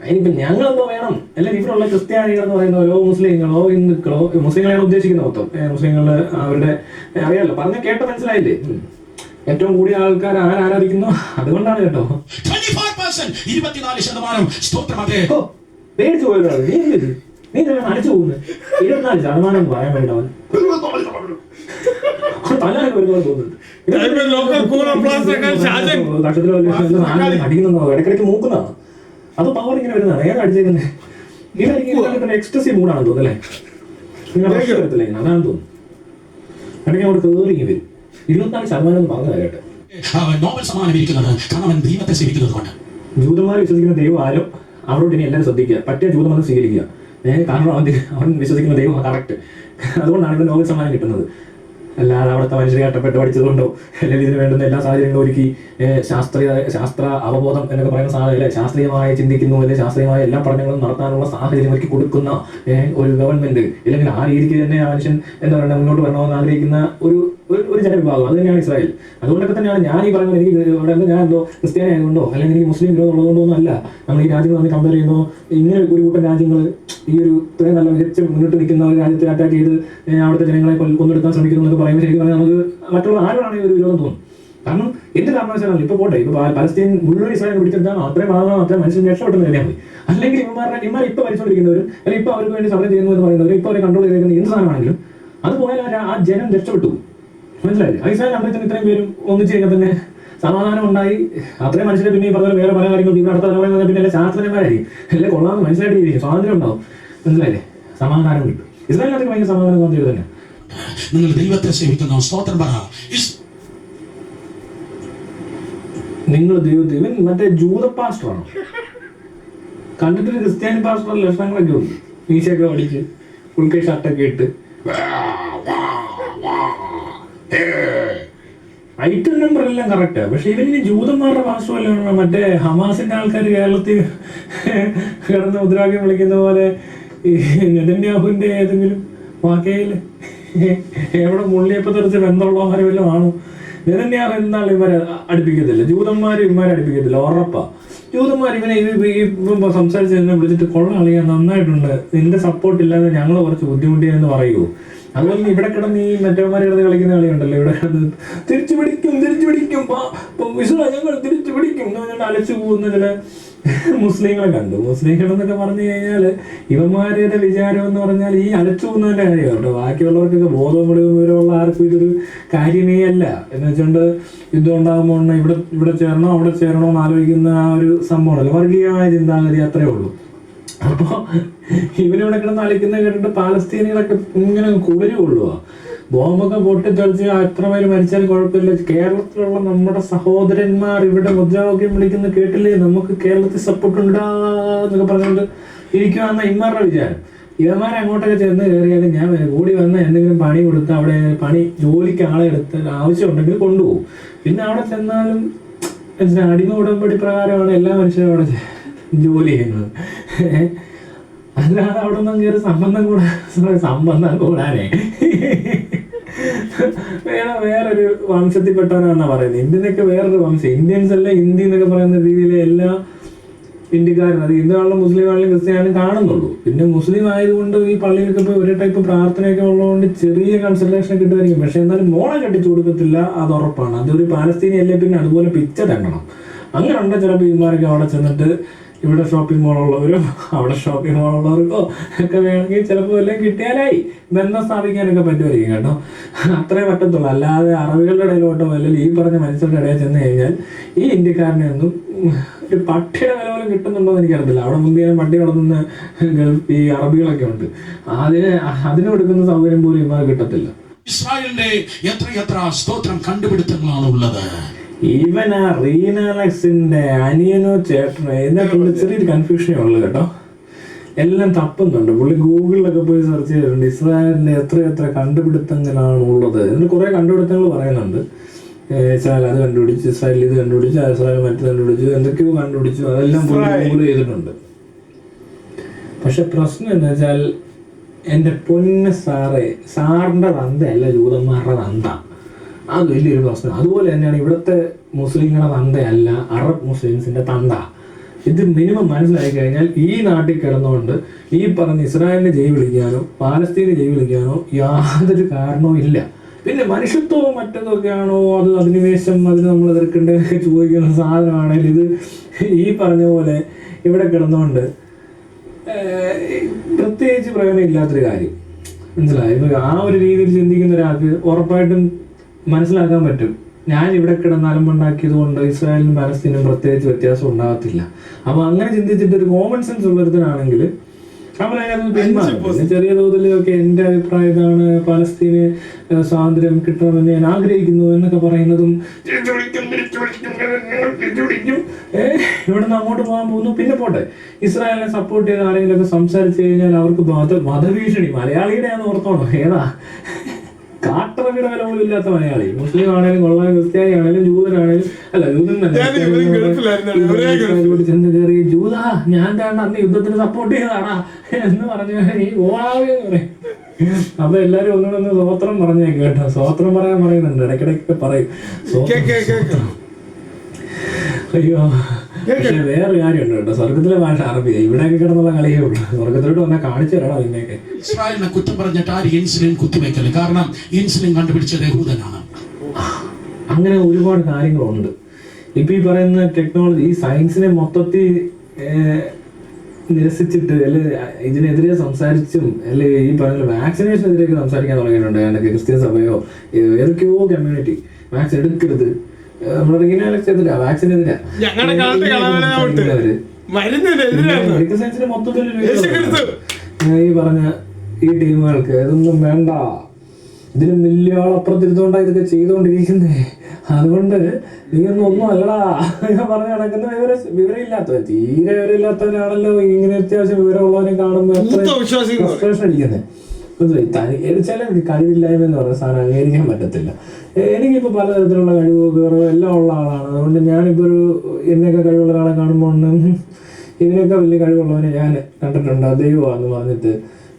അതിനിപ്പം ഞങ്ങളെന്തോ വേണം? അല്ലെങ്കിൽ ഇവിടെയുള്ള ക്രിസ്ത്യാനികൾ എന്ന് പറയുന്നവരോ മുസ്ലിങ്ങളോ ഹിന്ദുക്കളോ, മുസ്ലിങ്ങളെയാണ് ഉദ്ദേശിക്കുന്നത് മൊത്തം. മുസ്ലിങ്ങൾ അവരുടെ അറിയാമല്ലോ, പറഞ്ഞ കേട്ട മനസ്സിലായില്ലേ? ഏറ്റവും കൂടിയ ആൾക്കാർ ആരാധിക്കുന്നു, അതുകൊണ്ടാണ് കേട്ടോ. 24% പേടിച്ചു പോയല്ലോ. നീ അടിച്ചു പോകുന്നത് 24% പറയാൻ വേണ്ടവൻ. തല്ലാനൊക്കെ വരുന്നത് തോന്നുന്നുണ്ട്, അടിക്കുന്നോ ഇടയ്ക്കിടയ്ക്ക് മൂക്കുന്നതാണ്. അത് പവർ ഇങ്ങനെ വരുന്നതാണ്. ഏതാ അടിച്ചേക്കുന്നത്? ഇങ്ങനെ എക്സ്ട്രസീവ് മൂഡാണെന്ന് തോന്നുന്നല്ലേ? ഇങ്ങനെ വരത്തില്ല, ഇങ്ങനെ അതാണ് തോന്നുന്നു. ഇടയ്ക്ക് അങ്ങോട്ട് കയറി വരും. 24% പറഞ്ഞ കാര്യമായിട്ട് നോബൽ സമ്മാനം ഇരിക്കുന്നത് കാരണം അവൻ ദൈവത്തെ സേവിക്കുന്നത് കൊണ്ട്. ജൂതന്മാർ വിശ്വസിക്കുന്ന ദൈവം ആരോ അവരോട് ഇനി എല്ലാവരും ശ്രദ്ധിക്കുക, പറ്റിയ ജൂതമതം സ്വീകരിക്കുക. കാരണം അവൻ വിശ്വസിക്കുന്ന ദൈവം കറക്റ്റ്. അതുകൊണ്ടാണ് ഇവിടെ നോബൽ സമ്മാനം കിട്ടുന്നത്. അല്ലാതെ അവിടുത്തെ മനുഷ്യരെ കഷ്ടപ്പെട്ട് പഠിച്ചതുകൊണ്ടോ അല്ലെങ്കിൽ ഇതിന് വേണ്ടുന്ന എല്ലാ സാഹചര്യങ്ങളും ഒരുക്കി ശാസ്ത്ര അവബോധം എന്നൊക്കെ പറയുന്ന സാധനം അല്ലെ, ശാസ്ത്രീയമായി ചിന്തിക്കുന്നു അല്ലെങ്കിൽ ശാസ്ത്രീയമായ എല്ലാ പഠനങ്ങളും നടത്താനുള്ള സാഹചര്യം ഒരുക്കി കൊടുക്കുന്ന ഒരു ഗവൺമെന്റ്, അല്ലെങ്കിൽ ആ രീതിക്ക് തന്നെ ആ മനുഷ്യൻ എന്താ പറയുക മുന്നോട്ട് വരണമെന്ന് ആഗ്രഹിക്കുന്ന ഒരു ജനവിഭാഗം, അത് തന്നെയാണ് ഇസ്രായേൽ. അതുകൊണ്ടൊക്കെ തന്നെയാണ് ഞാൻ ഈ പറയുന്നത്. എനിക്ക് ഇവിടെ ഞാൻ എന്തോ ക്രിസ്ത്യാനി ആയതുകൊണ്ടോ അല്ലെങ്കിൽ എനിക്ക് മുസ്ലിം വിരോധം ഉള്ളതുകൊണ്ടോ ഒന്നും അല്ല നമ്മൾ ഈ രാജ്യങ്ങൾ തമ്മിൽ കമ്പയർ ചെയ്യുമ്പോൾ. ഇങ്ങനെ ഒരു കൂട്ടം രാജ്യങ്ങൾ ഈ ഒരു ഇത്രയും നല്ല മികച്ച മുന്നോട്ട് നിൽക്കുന്ന ഒരു രാജ്യത്തെ അറ്റാക്ക് ചെയ്ത് അവിടുത്തെ ജനങ്ങളെ കൊന്നെടുക്കാൻ ശ്രമിക്കുന്നു എന്നൊക്കെ പറയുമ്പോൾ ശരിക്കും പറഞ്ഞാൽ നമുക്ക് മറ്റുള്ള ആരോടാണ് ഈ ഒരു വിരോധം തോന്നും. കാരണം എന്ത് കാരണവശാലാണ് ഇപ്പോൾ പോട്ടെ, ഇപ്പോൾ പലസ്തീൻ മുഴുവൻ ഇസ്രായേൽ പിടിച്ചെടുത്താൽ അത്രയും ഭാഗം അത്രയും മനുഷ്യൻ രക്ഷപ്പെട്ടെന്ന് കരുതിയാൽ മതി. അല്ലെങ്കിൽ ഇവന്മാർ ഇപ്പോൾ ഭരിച്ചുകൊണ്ടിരിക്കുന്നവരും അല്ലെങ്കിൽ ഇപ്പോൾ അവർക്ക് വേണ്ടി സമരം ചെയ്യുന്നു എന്ന് പറയുന്നവരും ഇപ്പോൾ അവരെ കൺട്രോൾ ചെയ്തിരിക്കുന്ന എന്ത് സാധനമാണെങ്കിലും അത് പോയാൽ ആ ജനം രക്ഷപ്പെട്ടു. മനസ്സിലായില്ലേ? ഇസ്രായേൽ അമ്പലത്തിന് ഇത്രയും പേരും ഒന്നിച്ച് കഴിഞ്ഞാൽ തന്നെ സമാധാനം ഉണ്ടായി. അത്രയും മനുഷ്യരെ പിന്നെ ഈ പറഞ്ഞ വേറെ പല കാര്യങ്ങളും ഇവിടെ അടുത്ത തലമുറ പിന്നെ അല്ലെ ശാസ്ത്രജ്ഞന്മാരായിരിക്കും, അല്ലെ കൊള്ളാമെന്ന് മനസ്സിലായിട്ട് ജീവിക്കും, സ്വാതന്ത്ര്യം ഉണ്ടാവും. മനസ്സിലായില്ലേ? സമാധാനം കിട്ടും. ഇസ്രായേലിനകത്ത് ഭയങ്കര സമാധാനം സ്വാതന്ത്ര്യം തന്നെ. നിങ്ങൾ ദൈവത്തെ സേവിക്കുന്ന സ്തോത്രം പറ. നിങ്ങൾ ദൈവത്തെ ഇവൻ മറ്റേ ജൂത പാസ്റ്ററാണോ? കണ്ടിട്ട് ക്രിസ്ത്യാനി പാസ്റ്റർ ലക്ഷണങ്ങളൊക്കെ ഉണ്ട്, മീശയൊക്കെ പഠിച്ച് ഉൾക്കൈ ഷർട്ടൊക്കെ ഇട്ട് ഐറ്റം നമ്പർ എല്ലാം കറക്റ്റാ. പക്ഷെ ഇവന് ജൂതന്മാരുടെ പാസ്റ്ററല്ല, മറ്റേ ഹമാസിന്റെ ആൾക്കാർ കേരളത്തിൽ കിടന്ന് മുദ്രാവാക്യം വിളിക്കുന്ന പോലെ ഈ നെതന്യാഹുവിന്റെ ഏതെങ്കിലും വാക്കയിൽ എവിടെ മുള്ളിയപ്പം തെറിച്ച് ബന്ധമുള്ളവരെ വല്ലതും ആണോ? നെതന്യാഹു എന്നാൾ ഇവരെ അടുപ്പിക്കത്തില്ല, ജൂതന്മാർ ഇവന്മാരെ അടുപ്പിക്കത്തില്ല, ഉറപ്പാ. ജൂതന്മാർ ഇവനെ സംസാരിച്ച് എന്നെ വിളിച്ചിട്ട് കൊള്ളാളിയാ, നന്നായിട്ടുണ്ട്, നിന്റെ സപ്പോർട്ട് ഇല്ലാതെ ഞങ്ങൾ കുറച്ച് ബുദ്ധിമുട്ടിയെന്ന് പറയുമോ? അതുപോലെ ഇവിടെ കിടന്ന് ഈ മറ്റവന്മാരെ കിടന്ന് കളിക്കുന്ന കളിയുണ്ടല്ലോ, ഇവിടെ തിരിച്ചു പിടിക്കും ഞങ്ങൾ തിരിച്ചു പിടിക്കും എന്ന് പറഞ്ഞാൽ അലച്ചു പോകുന്ന ചില മുസ്ലിങ്ങളെ കണ്ടു. മുസ്ലിങ്ങളെന്നൊക്കെ പറഞ്ഞു കഴിഞ്ഞാൽ ഇവന്മാരുടെ വിചാരം എന്ന് പറഞ്ഞാൽ ഈ അലച്ചു പോകുന്നതിന്റെ കാര്യമാണ് കേട്ടോ. ബാക്കിയുള്ളവർക്കൊക്കെ ബോധവും വിവരമുള്ള ആർക്കും ഇതൊരു കാര്യമേ അല്ല. എന്ന് വെച്ചുകൊണ്ട് യുദ്ധം ഉണ്ടാകുമ്പോൾ ഇവിടെ ചേരണോ അവിടെ ചേരണോ എന്ന് ആലോചിക്കുന്ന ആ ഒരു സംഭവമല്ലോ, വർഗീയമായ ചിന്താഗതി, അത്രേ ഉള്ളൂ. അപ്പോൾ ഇവരിവിടെ കിടന്ന് അലിക്കുന്ന കേട്ടിട്ട് പാലസ്തീനികളൊക്കെ ഇങ്ങനെ കുളിരുകൊള്ളുക. ബോംബൊക്കെ പൊട്ടിത്തെളിച്ച് എത്ര പേര് മരിച്ചാലും കുഴപ്പമില്ല, കേരളത്തിലുള്ള നമ്മുടെ സഹോദരന്മാർ ഇവിടെ മുദ്രാവാക്യം വിളിക്കുന്ന കേട്ടില്ലേ, നമുക്ക് കേരളത്തിൽ സപ്പോർട്ട് ഉണ്ടാന്നൊക്കെ പറഞ്ഞുകൊണ്ട് ഇരിക്കുവാന്ന ഇവന്മാരുടെ വിചാരം. ഇവന്മാരെ അങ്ങോട്ടൊക്കെ ചെന്ന് കയറിയാലും ഞാൻ കൂടി വന്ന് എന്തെങ്കിലും പണി കൊടുത്ത് അവിടെ ജോലിക്ക് ആളെ എടുത്ത് ആവശ്യമുണ്ടെങ്കിൽ കൊണ്ടുപോകും. പിന്നെ അവിടെ ചെന്നാലും അടിമ ഉടമ്പടി പ്രകാരമാണ് എല്ലാ മനുഷ്യരും അവിടെ ജോലി ചെയ്യുന്നത്. അല്ലാതെ അവിടെ നിന്നും കയറി സംബന്ധം കൂടാനേ വേറൊരു വംശത്തിൽപ്പെട്ടവരാണെന്നാ പറയുന്നത്. ഇന്ത്യനൊക്കെ വേറൊരു വംശം, ഇന്ത്യൻസ് അല്ല ഹിന്ദി എന്നൊക്കെ പറയുന്ന രീതിയിലെ എല്ലാ ഇന്ത്യക്കാരും, അത് ഹിന്ദുവാണെങ്കിലും മുസ്ലിം ആണെങ്കിലും ക്രിസ്ത്യാനും കാണുന്നുള്ളൂ. പിന്നെ മുസ്ലിം ആയതുകൊണ്ട് ഈ പള്ളിയിലൊക്കെ പോയി ഒരേ ടൈപ്പ് പ്രാർത്ഥനയൊക്കെ ഉള്ളതുകൊണ്ട് ചെറിയ കൺസൾട്ടേഷൻ കിട്ടുമായിരിക്കും. പക്ഷെ എന്നാലും മോളെ കെട്ടിച്ചു കൊടുക്കത്തില്ല, അത് ഉറപ്പാണ്. അതൊരു പാലസ്തീനി അല്ലേ, പിന്നെ അതുപോലെ പിച്ച തരണം. അങ്ങനെ ഉണ്ട് ചിലപ്പോൾ ഇമാരൊക്കെ അവിടെ ചെന്നിട്ട് ഇവിടെ ഷോപ്പിംഗ് മോളുള്ളവരോ അവിടെ ഷോപ്പിംഗ് മോളുള്ളവർക്കോ ഒക്കെ വേണമെങ്കിൽ ചിലപ്പോൾ എല്ലാം കിട്ടിയാലായി ബന്ധം സ്ഥാപിക്കാനൊക്കെ പറ്റുമായിരിക്കും കേട്ടോ. അത്രേ പറ്റത്തുള്ളൂ. അല്ലാതെ അറബികളുടെ ഇടയിലോട്ടോ അല്ലെങ്കിൽ ഈ പറഞ്ഞ മനുഷ്യരുടെ ഇടയിൽ ചെന്ന് കഴിഞ്ഞാൽ ഈ ഇന്ത്യക്കാരനെ ഒന്നും ഒരു പട്ടിയുടെ വില പോലും കിട്ടുന്നുണ്ടോ എന്ന് എനിക്കറിയത്തില്ല. അവിടെ മുന്തിയ പട്ടി കിടന്ന ഈ അറബികളൊക്കെ ഉണ്ട്, അതിന് കൊടുക്കുന്ന സൗകര്യം പോലും ഇവ കിട്ടത്തില്ല. ഇസ്രായേലിന്റെ എത്ര സ്തോത്രം കണ്ടുപിടുത്തങ്ങളാണ് ഉള്ളത്. ഈവൻ ആ റീനാലക്സിന്റെ അനിയനോ ചേട്ടനോ ഇതിനകത്തുള്ള ചെറിയൊരു കൺഫ്യൂഷനേ ഉള്ളു കേട്ടോ. എല്ലാം തപ്പുന്നുണ്ട്. പുള്ളി ഗൂഗിളിലൊക്കെ പോയി സെർച്ച് ചെയ്തിട്ടുണ്ട് ഇസ്രായേലിന്റെ എത്ര കണ്ടുപിടുത്തങ്ങളാണ് ഉള്ളത്. ഇതിന് കുറെ കണ്ടുപിടുത്തങ്ങൾ പറയുന്നുണ്ട്. ഇസ്രായേൽ അത് കണ്ടുപിടിച്ചു, ഇസ്രായേൽ ഇത് കണ്ടുപിടിച്ചു, ഇസ്രായേൽ മറ്റു കണ്ടുപിടിച്ചു, എന്തൊക്കെയോ കണ്ടുപിടിച്ചു, അതെല്ലാം ഗൂഗിൾ ചെയ്തിട്ടുണ്ട്. പക്ഷെ പ്രശ്നം എന്താ വെച്ചാൽ എൻ്റെ പൊന്ന സാറിൻ്റെ തന്തയല്ല ജൂതന്മാരുടെ തന്ത. അത് വലിയൊരു പ്രശ്നം. അതുപോലെ തന്നെയാണ് ഇവിടുത്തെ മുസ്ലിങ്ങളുടെ തന്തയല്ല അറബ് മുസ്ലിംസിൻ്റെ തന്ത. ഇത് മിനിമം മനസ്സിലാക്കി കഴിഞ്ഞാൽ ഈ നാട്ടിൽ കിടന്നുകൊണ്ട് ഈ പറഞ്ഞ ഇസ്രായേലിനെ ജയ് വിളിക്കാനോ പാലസ്തീനെ ജയ് വിളിക്കാനോ യാതൊരു കാരണവും ഇല്ല. പിന്നെ മനുഷ്യത്വവും മറ്റതൊക്കെയാണോ അത് അധിനിവേശം, അതിന് നമ്മൾ എതിർക്കേണ്ടതൊക്കെ ചോദിക്കുന്ന സാധനമാണെങ്കിൽ ഇത് ഈ പറഞ്ഞ പോലെ ഇവിടെ കിടന്നുകൊണ്ട് പ്രത്യേകിച്ച് പ്രയോജനം ഇല്ലാത്തൊരു കാര്യം. മനസ്സിലായി? ഇപ്പൊ ആ ഒരു രീതിയിൽ ചിന്തിക്കുന്ന ഒരാൾക്ക് ഉറപ്പായിട്ടും മനസ്സിലാക്കാൻ പറ്റും, ഞാൻ ഇവിടെ കിടന്ന് അലമ്പുണ്ടാക്കിയത് കൊണ്ട് ഇസ്രായേലിനും പാലസ്തീനും പ്രത്യേകിച്ച് വ്യത്യാസം ഉണ്ടാകത്തില്ല. അപ്പൊ അങ്ങനെ ചിന്തിച്ചിട്ട് ഒരു കോമൺ സെൻസ് ഉള്ളൊരുത്തനാണെങ്കിൽ അവൻ അതിനകത്ത് പിന്മാറും. പിന്നെ ചെറിയ തോതിലൊക്കെ എൻ്റെ അഭിപ്രായം ഇതാണ്, പാലസ്തീന് സ്വാതന്ത്ര്യം കിട്ടണമെന്ന് ഞാൻ ആഗ്രഹിക്കുന്നു എന്നൊക്കെ പറയുന്നതും ഇവിടുന്ന് അങ്ങോട്ട് പോകാൻ പോകുന്നു. പിന്നെ പോട്ടെ, ഇസ്രായേലിനെ സപ്പോർട്ട് ചെയ്ത് ആരെങ്കിലും ഒക്കെ സംസാരിച്ചു കഴിഞ്ഞാൽ അവർക്ക് വധഭീഷണി. മലയാളിയുടെ ആണെന്ന് ഓർത്തോണോ? ഏതാ കാട്ടറവിയുടെ വില പോലും ഇല്ലാത്ത മലയാളി. മുസ്ലിം ആണേലും കൊള്ളാൻ, ക്രിസ്ത്യാനി ആണേലും ജൂതനാണേലും അല്ല ജൂതൻ ചെന്ന് കയറി ജൂത ഞാൻ താണ്ട അന്ന് യുദ്ധത്തിന് സപ്പോർട്ട് ചെയ്തതാടാ എന്ന് പറഞ്ഞു ഈ ഓളാവെന്ന് പറയും. അപ്പൊ എല്ലാരും ഒന്നുകൊണ്ടൊന്ന് സ്വോത്രം പറഞ്ഞേക്ക് കേട്ടോ. സ്വോത്രം പറയാൻ പറയുന്നുണ്ട്, ഇടയ്ക്കിടയ്ക്കൊക്കെ പറയും സ്വോത്രം. അയ്യോ, പക്ഷെ വേറൊരു കാര്യമുണ്ട് കേട്ടോ, സ്വർഗത്തിലെ ഭാഷ അറബിയാ. ഇവിടെയൊക്കെ കിടന്നുള്ള കളിയേ ഉള്ളൂ. സ്വർഗത്തിലോട്ട് വന്നാൽ കാണിച്ചു തരണം അതിനെയൊക്കെ. ഇസ്രായേലിനെ കുറ്റം പറഞ്ഞിട്ട് ആര് ഇൻസുലിൻ കുത്തിവെക്കല്? കാരണം ഇൻസുലിൻ കണ്ടുപിടിച്ചത് യഹൂദനാണ്. അങ്ങനെ ഒരുപാട് കാര്യങ്ങളുണ്ട്. ഇപ്പൊ ഈ പറയുന്ന ടെക്നോളജി, ഈ സയൻസിനെ മൊത്തത്തിൽ നിരസിച്ചിട്ട് അല്ലെ ഇതിനെതിരെ സംസാരിച്ചും അല്ലെ ഈ പറയുന്ന വാക്സിനേഷനെതിരെയൊക്കെ സംസാരിക്കാൻ തുടങ്ങിയിട്ടുണ്ട്. എനിക്ക് ക്രിസ്ത്യൻ സഭയോ ഏതൊക്കെയോ കമ്മ്യൂണിറ്റി വാക്സിൻ എടുക്കരുത്, നമ്മുടെ റീനാലെതിരാ, വാക്സിനെതിരാ, മെഡിക്കൽ സയൻസിന് മൊത്തത്തിൽ ഈ പറഞ്ഞ ഈ ടീമുകൾക്ക് ഇതൊന്നും വേണ്ട, ഇതിനും വലിയ ആളപ്പുറത്തിരുത്തോണ്ടാ ഇതൊക്കെ ചെയ്തുകൊണ്ടിരിക്കുന്നേ, അതുകൊണ്ട് നീയൊന്നും ഒന്നും അല്ലടാ പറഞ്ഞ് നടക്കുന്ന വിവരമില്ലാത്തവൻ, തീരെ വിവരമില്ലാത്തവനാണല്ലോ ഇങ്ങനെ അത്യാവശ്യം വിവരമുള്ളവനെ കാണുമ്പോൾ ഫ്രസ്ട്രേഷൻ അടിക്കുന്നത്. ചില കഴിവില്ലായ്മ എന്ന് പറയുന്ന സാധനം അംഗീകരിക്കാൻ പറ്റത്തില്ല. എനിക്കിപ്പോൾ പലതരത്തിലുള്ള കഴിവുകളോ എല്ലാം ഉള്ള ആളാണ്. അതുകൊണ്ട് ഞാനിപ്പോൾ ഒരു എന്നൊക്കെ കഴിവുള്ള ഒരാളെ കാണുമ്പോൾ ഇതിനൊക്കെ വലിയ കഴിവുള്ളവനെ ഞാൻ കണ്ടിട്ടുണ്ട്, ദൈവമാണെന്ന് പറഞ്ഞിട്ട്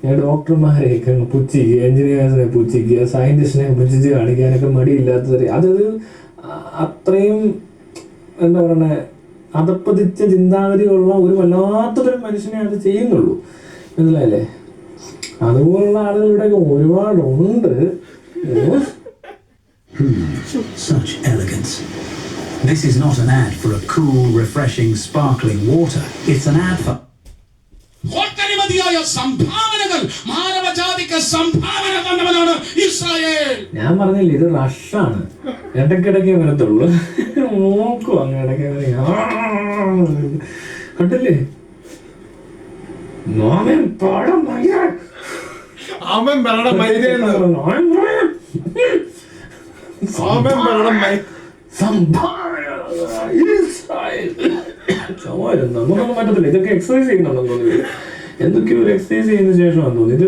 ഞാൻ ഡോക്ടർമാരെയൊക്കെ പുച്ഛിക്കുക, എഞ്ചിനീയേഴ്സിനെ പുച്ഛിക്കുക, സയൻറ്റിസ്റ്റിനെ പുച്ഛിച്ച് കാണിക്കാനൊക്കെ മടിയില്ലാത്തത്. അത് അത്രയും എന്താ പറയണേ അധപ്പതിച്ച ചിന്താഗതിയുള്ള ഒരു വല്ലാത്തൊരു മനുഷ്യനെ അത് ചെയ്യുന്നുള്ളൂ. മനസ്സിലായില്ലേ? അതുപോലുള്ള ആളുകൾ ഇവിടെയൊക്കെ ഒരുപാടുണ്ട്. Such elegance. This is not an ad for a cool, refreshing, sparkling water. It's an ad for ഒട്ടനവധിയായ സംഭാവനകൾ, മാനവജാതിക്ക് സംഭാവന തന്നവനാണ് ഇസ്രായേൽ. ഞാൻ പറഞ്ഞില്ല, ഇത് റഷാണ്, ഇടയ്ക്കിടയ്ക്ക് വരത്തുള്ളൂ. നോക്കും അങ്ങ് ഇടയ്ക്ക് കണ്ടില്ലേ? നോമൻ പാടം നമുക്കൊന്നും പറ്റത്തില്ല. ഇതൊക്കെ എക്സസൈസ് ചെയ്യുന്നുണ്ടെന്ന് തോന്നുന്നു. എന്തൊക്കെയോ ഒരു എക്സസൈസ് ചെയ്യുന്ന ശേഷമാണെന്ന് തോന്നുന്നു. ഇത്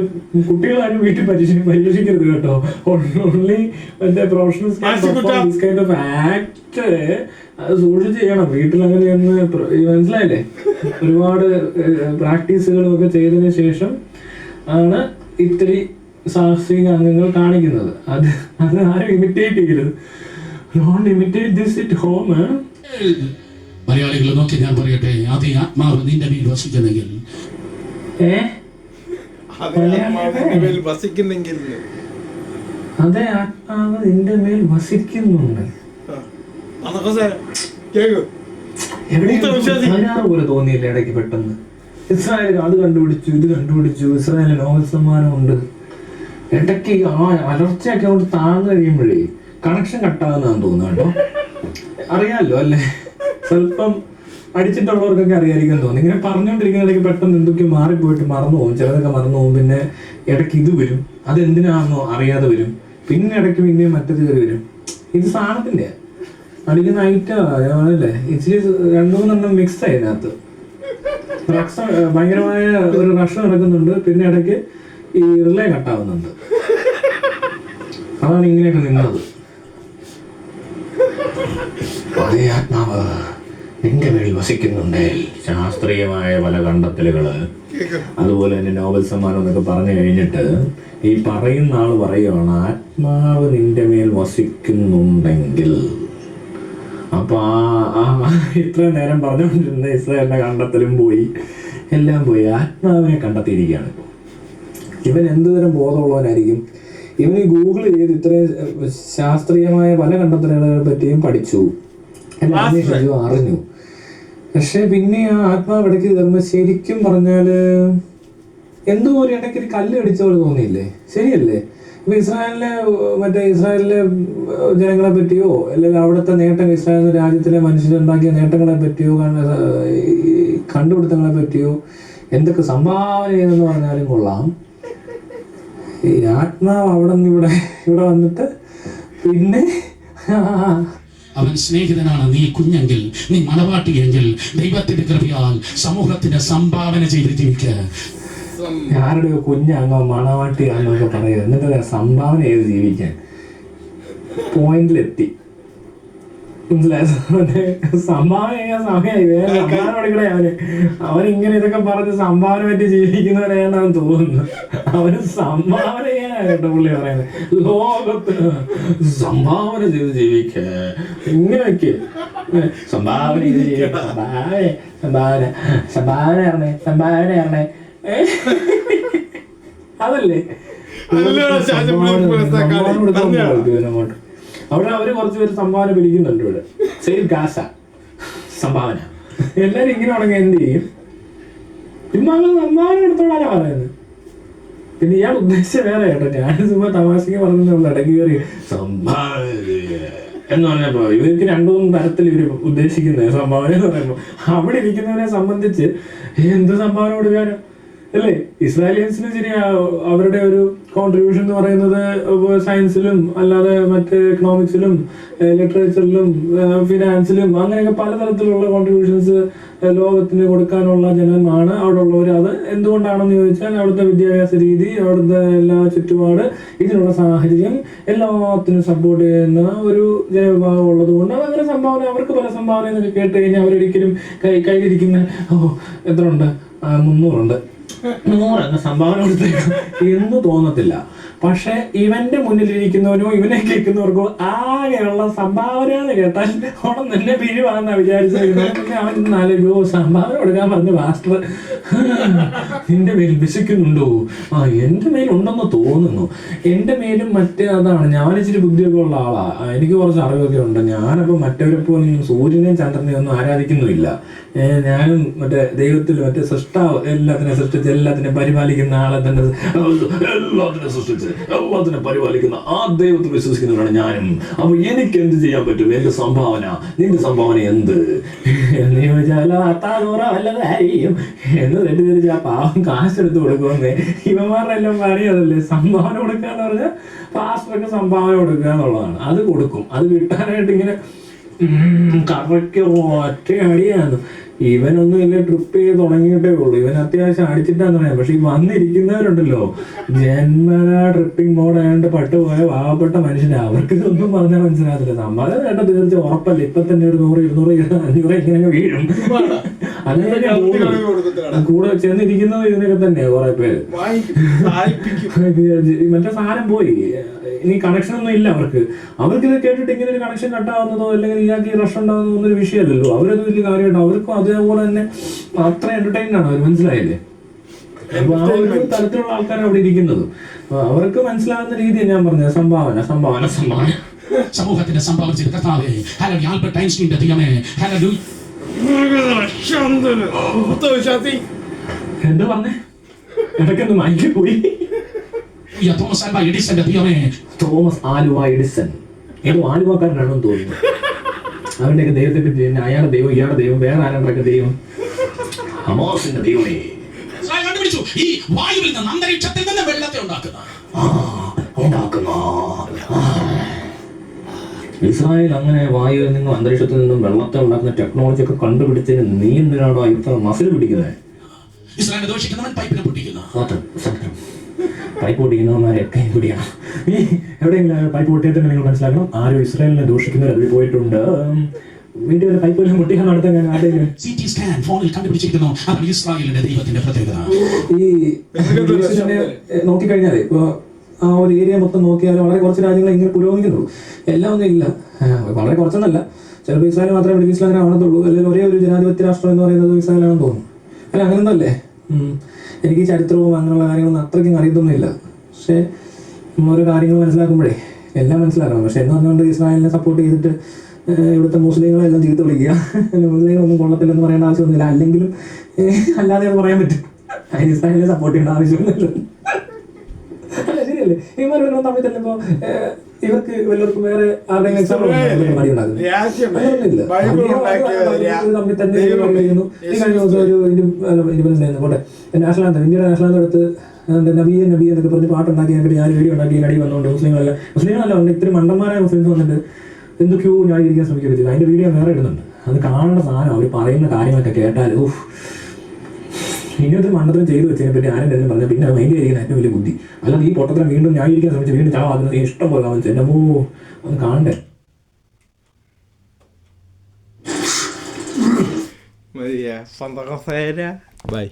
കുട്ടികളാരും വീട്ടിൽ പരീക്ഷിക്കരുത് കേട്ടോ. ഓൺലി മറ്റേ പ്രൊഫഷണൽ കൈൻഡ് ഓഫ് ആക്ട് അത് സൂക്ഷിച്ച് ചെയ്യണം. വീട്ടിൽ അങ്ങനെയൊന്ന് മനസ്സിലായില്ലേ? ഒരുപാട് പ്രാക്ടീസുകളും ഒക്കെ ചെയ്തതിന് ശേഷം ആണ് ഇത്തിരി സാഹസിക അംഗങ്ങൾ കാണിക്കുന്നത്. അത് ആരും ഇമിറ്റേറ്റ് ചെയ്യരുത്. Don't imitate this at home. മലയാളികൾ നോക്കി ഞാൻ പറയട്ടെ, അതേ ആത്മാവ് നിന്റെ മേൽ വസിക്കുന്നെങ്കിൽ, അതേ ആത്മാവ് നിന്റെ മേൽ വസിക്കുന്നുണ്ട്. പോലെ തോന്നിയില്ല ഇടയ്ക്ക് പെട്ടെന്ന്. ഇസ്രായേൽ അത് കണ്ടുപിടിച്ചു, ഇത് കണ്ടുപിടിച്ചു, ഇസ്രായേലിന് നോബൽ സമ്മാനമുണ്ട്. ഇടയ്ക്ക് ആ അലർച്ചയൊക്കെ കൊണ്ട് താഴ്ന്നു കഴിയുമ്പോഴേ കണക്ഷൻ കട്ടാകുന്നതാന്ന് തോന്നുന്നു കേട്ടോ. അറിയാമല്ലോ അല്ലേ? സ്വല്പം അടിച്ചിട്ടുള്ളവർക്കൊക്കെ അറിയാതിരിക്കാൻ തോന്നുന്നു. ഇങ്ങനെ പറഞ്ഞുകൊണ്ടിരിക്കുന്ന ഇടയ്ക്ക് പെട്ടെന്ന് എന്തൊക്കെയോ മാറിപ്പോയിട്ട് മറന്നു പോകും. ചിലതൊക്കെ മറന്നു പോകും. പിന്നെ ഇടയ്ക്ക് ഇത് വരും, അതെന്തിനാണെന്നോ അറിയാതെ വരും. പിന്നെ ഇടയ്ക്ക് പിന്നെയും മറ്റത് കയറി വരും. ഇത് സാധനത്തിൻ്റെ അടിക്കുന്ന ഐറ്റമല്ലേ. ഇച്ചിരി 2-3 മിക്സ് ആയി അതിനകത്ത്. ഭയങ്കരമായ ഒരു റഷ് നടക്കുന്നുണ്ട്. പിന്നെ ഇടയ്ക്ക് ഈ റിലേ കട്ടാവുന്നുണ്ട്. അതാണ് ഇങ്ങനെയൊക്കെ നിന്നത്. അതേ ആത്മാവ് നിന്റെ മേൽ വസിക്കുന്നുണ്ട്. ശാസ്ത്രീയമായ പല കണ്ടെത്തലുകള്, അതുപോലെ തന്നെ നോബൽ സമ്മാനം എന്നൊക്കെ പറഞ്ഞു കഴിഞ്ഞിട്ട് ഈ പറയുന്ന ആള് പറയുകയാണ് ആത്മാവ് നിന്റെ മേൽ വസിക്കുന്നുണ്ടെങ്കിൽ. അപ്പൊ ഇത്ര നേരം പറഞ്ഞുകൊണ്ടിരുന്ന ഇസ്രായേലിന്റെ കണ്ടെത്തലും പോയി, എല്ലാം പോയി. ആത്മാവിനെ കണ്ടെത്തിയിരിക്കുകയാണ് ഇപ്പോൾ. ഇവൻ എന്തുതരം ബോധമുള്ളവനായിരിക്കും? ഇവൻ ഈ ഗൂഗിൾ ചെയ്ത് ഇത്രയും ശാസ്ത്രീയമായ പല കണ്ടെത്തലുകളെ പറ്റിയും പഠിച്ചു, എല്ലാം അന്വേഷിച്ചു, അറിഞ്ഞു. പക്ഷെ പിന്നെ ആ ആത്മാവ് ഇടയ്ക്ക് കയറുമ്പോൾ ശരിക്കും പറഞ്ഞാല് എന്തുപോലെ ഇടയ്ക്ക് ഒരു കല്ല് അടിച്ചപോലെ തോന്നിയില്ലേ? ശരിയല്ലേ? ഇപ്പൊ ഇസ്രായേലിലെ ജനങ്ങളെ പറ്റിയോ അല്ലെങ്കിൽ അവിടുത്തെ നേട്ടങ്ങൾ, ഇസ്രായേൽ രാജ്യത്തിലെ മനുഷ്യരുണ്ടാക്കിയ നേട്ടങ്ങളെ പറ്റിയോ കണ്ടുപിടുത്തങ്ങളെ പറ്റിയോ എന്തൊക്കെ സംഭാവന ചെയ്തെന്ന് പറഞ്ഞാലും കൊള്ളാം, ഈ ആത്മാവ് അവിടെ നിന്ന് ഇവിടെ വന്നിട്ട് പിന്നെ അവൻ സ്നേഹിതനാണ്. നീ കുഞ്ഞെങ്കിൽ, നീ മലവാട്ടിയെങ്കിൽ ദൈവത്തിന്റെ കൃപയാൽ സമൂഹത്തിന് സംഭാവന ചെയ്ത് ജീവിക്കുക. ആരുടെയോ കുഞ്ഞാങ്ങോ മണവാട്ടിയാങ്ങോ ഒക്കെ പറയുക, എന്നിട്ട് സംഭാവന ചെയ്ത് ജീവിക്കാൻ പോയിന്റിലെത്തി. മനസ്സിലായ സംഭാവന ചെയ്യാൻ സമയമായി, വേറെ സംഭാവന കൊടുക്കണേ അവനിങ്ങനെ ഇതൊക്കെ പറഞ്ഞ് സംഭാവന പറ്റി ജീവിക്കുന്നവരെയാണെന്ന് തോന്നുന്നു. അവന് സംഭാവന ചെയ്യാനാണ് കേട്ടോ പുള്ളി പറയുന്നത്, ലോകത്തിന് സംഭാവന ചെയ്ത് ജീവിക്ക, ഇങ്ങനെയൊക്കെ സംഭാവന ചെയ്ത് ജീവിക്ക, സംഭാവന അതല്ലേ അവിടെ അവര് കുറച്ചുപേര് സംഭാവന പിടിക്കുന്നുണ്ട്. ഇവിടെ സെയിൽ ഗാസ സംഭാവന എല്ലാരും ഇങ്ങനെ ഉടങ്ങി എന്ത് ചെയ്യും? ചുമ്മാ സംഭാവന എടുത്തോളാനാ പറയുന്നത്. പിന്നെ ഇയാൾ ഉദ്ദേശിച്ച വേറെ കേട്ടോ, ഞാൻ ചുമ്മാ തമാശക്ക് പറഞ്ഞുള്ള ഇടയ്ക്ക് കയറി സംഭാവന എന്ന് പറഞ്ഞപ്പോ ഇവർക്ക് 2-3 തരത്തിൽ ഇവര് ഉദ്ദേശിക്കുന്നത് സംഭാവന എന്ന് പറയുമ്പോൾ അവിടെ ഇരിക്കുന്നവരെ സംബന്ധിച്ച് എന്ത് സംഭാവന കൊടുക്കാനോ അല്ലേ? ഇസ്രായേലിയൻസിന് ശരി അവരുടെ ഒരു കോൺട്രിബ്യൂഷൻ എന്ന് പറയുന്നത് സയൻസിലും അല്ലാതെ മറ്റ് എക്കണോമിക്സിലും ലിറ്ററേച്ചറിലും ഫിനാൻസിലും അങ്ങനെയൊക്കെ പലതരത്തിലുള്ള കോൺട്രിബ്യൂഷൻസ് ലോകത്തിന് കൊടുക്കാനുള്ള ജനമാണ് അവിടെ ഉള്ളവർ. അത് എന്തുകൊണ്ടാണെന്ന് ചോദിച്ചാൽ അവിടുത്തെ വിദ്യാഭ്യാസ രീതി, അവിടുത്തെ എല്ലാ ചുറ്റുപാട്, ഇതിനുള്ള സാഹചര്യം എല്ലാത്തിനും സപ്പോർട്ട് ചെയ്യുന്ന ഒരു ജനവിഭാഗം ഉള്ളത് കൊണ്ട് അതങ്ങനെ സംഭാവന, അവർക്ക് പല സംഭാവന എന്നൊക്കെ കേട്ട് കഴിഞ്ഞാൽ അവരൊരിക്കലും കയ്യിലിരിക്കുന്ന എത്ര ഉണ്ട് 300 100 സംഭാവന കൊടുത്തേക്കും എന്ന് തോന്നത്തില്ല. പക്ഷെ ഇവന്റെ മുന്നിലിരിക്കുന്നവനോ ഇവനെ കേൾക്കുന്നവർക്കോ ആകെയുള്ള സംഭാവന എന്ന് കേട്ടാൽ അവിടെ തന്നെ പിരിവാണെന്നാ വിചാരിച്ചിരിക്കുന്നത്. പിന്നെ അവൻ നാലോ സംഭാവന കൊടുക്കാൻ പറഞ്ഞ മാസ്റ്റർ നിന്റെ മേൽ വിശക്കുന്നുണ്ടോ? എന്റെ മേലുണ്ടെന്ന് തോന്നുന്നു. എന്റെ മേലും മറ്റേ അതാണ്, ഞാനിച്ചിരി ബുദ്ധിയൊക്കെ ഉള്ള ആളാ, എനിക്ക് കുറച്ച് അറിവൊക്കെ ഉണ്ട്. ഞാനപ്പോ മറ്റവരെ പോലും സൂര്യനെയും ചന്ദ്രനെയും ഒന്നും ആരാധിക്കുന്നുമില്ല. ഞാനും മറ്റേ ദൈവത്തിൽ മറ്റേ സൃഷ്ടാവ് എല്ലാത്തിനെ സൃഷ്ടിച്ച് എല്ലാത്തിനെ പരിപാലിക്കുന്ന ആളെ തന്നെ എല്ലാത്തിനെ സൃഷ്ടിച്ച് എല്ലാത്തിനെ പരിപാലിക്കുന്ന ആ ദൈവത്തിൽ വിശ്വസിക്കുന്നവരാണ് ഞാനും. അപ്പൊ എനിക്ക് എന്ത് ചെയ്യാൻ പറ്റും? എന്റെ സംഭാവന, നിന്റെ സംഭാവന എന്ത് എന്ന് ചോദിച്ചാൽ വല്ലതായിരിക്കും എന്ന് തെറ്റിദ്ധരിച്ച് ആ പാവം കാശെടുത്ത് കൊടുക്കുമെന്നേ. ഇവന്മാരുടെ എല്ലാം പണിയതല്ലേ, സംഭാവന കൊടുക്കുക എന്ന് പറഞ്ഞാൽ പാസ്റ്റർക്ക് സംഭാവന കൊടുക്കുക എന്നുള്ളതാണ്. അത് കൊടുക്കും, അത് കിട്ടാനായിട്ട് ഇങ്ങനെ കറക്റ്റ് ഒറ്റ അടിയാണ്. ഇവനൊന്നും ഇല്ല, ട്രിപ്പ് ചെയ്ത് തുടങ്ങിയിട്ടേ ഉള്ളൂ. ഇവൻ അത്യാവശ്യം അടിച്ചിട്ടാന്ന് പറയാം. പക്ഷെ ഈ വന്നിരിക്കുന്നവരുണ്ടല്ലോ ജന്മന ട്രിപ്പിംഗ് മോഡായതുകൊണ്ട് പട്ടുപോയ പാവപ്പെട്ട മനുഷ്യന് അവർക്ക് ഇതൊന്നും പറഞ്ഞാൽ മനസ്സിലാകത്തില്ല. സംഭാവന കേട്ട തീർച്ച ഉറപ്പല്ല. ഇപ്പൊ തന്നെ ഒരു 100, 200, 500 ഇങ്ങനെ വീഴും. അങ്ങനെ കൂടെ ചെന്നിരിക്കുന്നത് ഇതിനൊക്കെ തന്നെയാ കുറെ പേര്. മറ്റേ സാധനം പോയി, ഇനി കണക്ഷൻ ഒന്നും ഇല്ല അവർക്ക്. ഇത് കേട്ടിട്ട് ഇങ്ങനെ ഒരു കണക്ഷൻ കട്ടാവുന്നതോ അല്ലെങ്കിൽ ഇയാൾക്ക് റഷ് ഉണ്ടാകുന്നതോ ഒന്നൊരു വിഷയമല്ലല്ലോ. അവരത് വലിയ കാര്യമായിട്ട് അവർക്കും അതേപോലെ തന്നെ അത്ര എന്റർടൈൻ ആണ് അവർ, മനസ്സിലായില്ലേ? അപ്പൊ ആ ഒരു തരത്തിലുള്ള ആൾക്കാരാണ് അവിടെ ഇരിക്കുന്നത്. അവർക്ക് മനസ്സിലാകുന്ന രീതിയാണ് ഞാൻ പറഞ്ഞത്. സംഭാവന സംഭാവന സംഭാവന സമൂഹത്തിന്റെ സംഭാവന ചെയ്ത കർത്താവേ, ഹല്ലേലൂയ. ആൽബർട്ട് ഐൻസ്റ്റീന്റെ ദൈവമേ, ഹല്ലേലൂയ. എന്താ പറഞ്ഞേ? ഇടയ്ക്കൊന്ന് മൈക്ക് പോയി. തോമസ് ആൽവ എഡിസന്റെ ദൈവമേ. തോമസ് ആൽവ എഡിസൺ ഏതോ ആലുവക്കാരനാണെന്ന് തോന്നുന്നു. അവരുടെയൊക്കെ ദൈവത്തെ പറ്റി അയാളുടെ ദൈവം, ഇയാളുടെ ദൈവം, വേറെ ആരാണ്ടൊക്കെ ദൈവം. ഹമാസിന്റെ ദൈവമേ കണ്ടുപിടിച്ചു ഈ വായുവിൽ നിന്ന്, അന്തരീക്ഷത്തിൽ നിന്ന് വെള്ളത്തെ ഉണ്ടാക്കുന്ന ഇസ്രായേൽ അങ്ങനെ വായുവിൽ നിന്നും അന്തരീക്ഷത്തിൽ നിന്നും വെള്ളത്തെ ഉണ്ടാക്കുന്ന ടെക്നോളജി ഒക്കെ കണ്ടുപിടിച്ചതിന് നീ എന്തിനാണോ ഇത്ര മസിൽ പിടിക്കുന്നത്? ഇസ്രായേൽ ദോഷിക്കുന്നവൻ പൈപ്പിനെ പൊട്ടിക്കുന്നു. പൈപ്പ് പൊട്ടിക്കുന്നവന്മാരെയൊക്കെ പിടിക്കണം. ഈ എവിടെയെങ്കിലും പൈപ്പ് പൊട്ടിയാൽ തന്നെ നിങ്ങൾ മനസ്സിലാക്കണം ആരോ ഇസ്രായേലിനെ ദൂഷിക്കുന്നവർ അതിൽ പോയിട്ടുണ്ട്. വീട്ടിൽ വരെ പൈപ്പ് എല്ലാം പൊട്ടിക്കാൻ നടത്താൻ ഞാൻ ആദ്യം സിടി സ്കാൻ ഫോണിൽ കണ്ടുപിടിച്ചിരിക്കുന്നു. അതാണ് ഇസ്രായേലിന്റെ ദൈവത്തിന്റെ പ്രത്യേകത. ഈ നോക്കിക്കഴിഞ്ഞാൽ ഇപ്പോൾ ആ ഒരു ഏരിയ മൊത്തം നോക്കിയാൽ വളരെ കുറച്ച് രാജ്യങ്ങൾ ഇങ്ങനെ പുരോഗമിക്കുന്നുള്ളൂ. എല്ലാം ഒന്നും ഇല്ല, വളരെ കുറച്ചൊന്നല്ല. ചിലപ്പോൾ ഇസ്രായേൽ മാത്രമേ മിഡിൽ ഈസ്റ്റിൽ അങ്ങനെ ആണെന്നുള്ളൂ. അല്ലെങ്കിൽ ഒരേ ഒരു ജനാധിപത്യ രാഷ്ട്രം എന്ന് പറയുന്നത് ഇസ്രായേലാണെന്ന് തോന്നുന്നു. അല്ല അങ്ങനെയൊന്നും അല്ലേ? എനിക്ക് ചരിത്രവും അങ്ങനെയുള്ള കാര്യങ്ങളൊന്നും അത്രയ്ക്കും അറിയത്തൊന്നുമില്ല. പക്ഷേ ഓരോ കാര്യങ്ങൾ മനസ്സിലാക്കുമ്പോഴേ എല്ലാം മനസ്സിലാക്കണം. പക്ഷെ എന്ന് പറഞ്ഞുകൊണ്ട് ഇസ്രായേലിനെ സപ്പോർട്ട് ചെയ്തിട്ട് ഇവിടുത്തെ മുസ്ലിങ്ങളെല്ലാം ചീത്ത വിളിക്കുക, മുസ്ലിങ്ങളൊന്നും കൊള്ളത്തില്ലെന്ന് പറയേണ്ട ആവശ്യമൊന്നുമില്ല. അല്ലെങ്കിലും അല്ലാതെ പറയാൻ പറ്റും. അതിന് ഇസ്രായേലിനെ സപ്പോർട്ട് ചെയ്യേണ്ട ആവശ്യമൊന്നുമില്ല. അല്ല ശരിയല്ലേ? ഇവന്മാരുടെ തമ്മിൽ ചെല്ലുമ്പോൾ ഇവർക്ക് വല്ലവർക്കും വേറെ ആരുടെയും എക്സാമ്പിൾ മടി ഉണ്ടാകുന്നത് തമ്മിൽ തന്നെ പറയുന്നു. ഈ കഴിഞ്ഞ ദിവസം ഒരു ഇൻഡിപെൻഡൻസ് ഡേ പോട്ടെ നാഷണൽ ആന്തം, ഇന്ത്യയുടെ നാഷണൽ ആന്തം എടുത്ത് നബി എന്നൊക്കെ പറഞ്ഞ് പാട്ടുണ്ടാക്കിയതിനെ ഞാൻ വീഡിയോ ഉണ്ടാക്കി അടി വന്നുകൊണ്ട് മുസ്ലിങ്ങളല്ല ഉണ്ട് ഇത്രയും മണ്ടന്മാരായ മുസ്ലിംസ് വന്നിട്ട് എന്തൊക്കെയോ ന്യായീകരിക്കാൻ ശ്രമിക്കുകയൊക്കെ ചെയ്തു. അതിൻ്റെ വീഡിയോ വേറെ ഇടുന്നുണ്ട്. അത് കാണേണ്ട സാധനം. അവർ പറയുന്ന കാര്യങ്ങളൊക്കെ കേട്ടാൽ ഇനിയൊരു മണ്ടത്തിനും ചെയ്തു വെച്ചതിനെ പറ്റി ആരും എന്തെങ്കിലും പറഞ്ഞാൽ പിന്നെ മൈൻഡ് ചെയ്തിരിക്കുന്ന ഏറ്റവും വലിയ ബുദ്ധി. അല്ലാതെ ഈ പൊട്ടത്തിനെ വീണ്ടും ന്യായീകരിക്കാൻ ശ്രമിച്ച് വീണ്ടും ചാവാക്കുന്നത് ഇഷ്ടം പോലെ കാണിച്ചു. എൻ്റെ അത് കാണണ്ടേ. Maria, Santa Rosa. Bye.